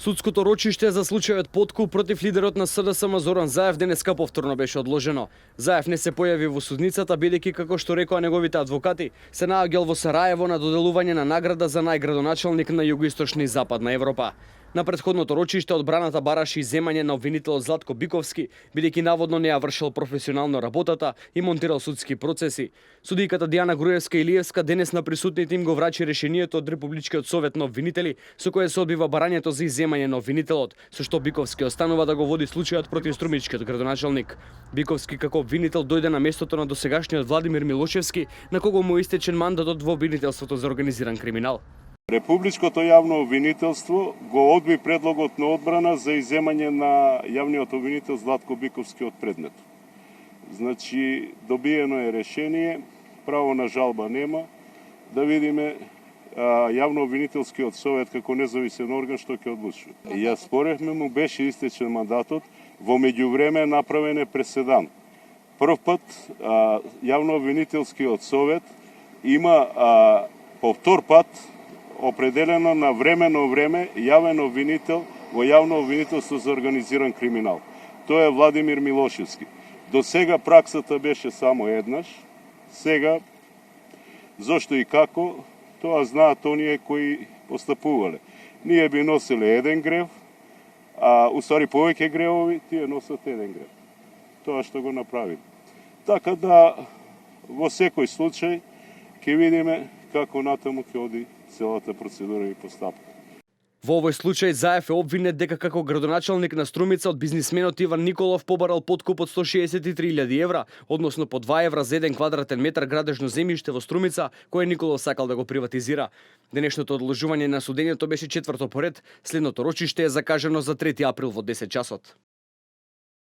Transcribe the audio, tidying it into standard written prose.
Судското рочиште за случајот подкуп против лидерот на СДСМ Зоран Заев денеска повторно беше одложено. Заев не се појави во судницата бидејќи, како што рекоа неговите адвокати, се наоѓал во Сараево на доделување на награда за најградоначалник на југоисточна и западна Европа. На претходното рочиште одбраната бараше изземање на обвинителот Златко Биковски, бидејќи наводно не ја вршил професионално работата и монтирал судски процеси. Судиката Дијана Груевска-Илиевска денес на присутните им го врачи решението од Републичкиот совет на обвинители, со кое се одбива барањето за изземање на обвинителот, со што Биковски останува да го води случајот против струмичкиот градоначалник. Биковски како обвинител дојде на местото на досегашниот Владимир Милошевски, на кого му е истечен мандатот во обвинителството за организиран криминал. Републичкото јавно обвинителство го одби предлогот на одбрана за изземање на јавниот обвинител Златко Биковски од предмет. Значи, добиено е решение, право на жалба нема, да видиме јавно обвинителскиот совет како независен орган што ќе одлучува. Ја споревме, му беше истечен мандатот, во меѓувреме направен е преседан. Прв пат јавно обвинителскиот совет има по втор пат определено на времено време јавен обвинител во јавно обвинителство за организиран криминал. Тоа е Владимир Милошевски. До сега праксата беше само еднаш. Сега, зошто и како, тоа знаат оние кои постапувале. Ние би носиле еден грев, а уствари повеќе гревови, тие носат еден грев. Тоа што го направи. Така да, во секој случај, ќе видиме како натаму ќе оди целата процедура и постапка. Во овој случај Заев е обвинет дека како градоначалник на Струмица од бизнисменот Иван Николов побарал подкуп од 163.000 евра, односно по 2 евра за 1 квадратен метар градежно земјиште во Струмица, кое Николов сакал да го приватизира. Денешното одложување на судењето беше четврто поред, следното рочиште е закажано за 3 април во 10 часот.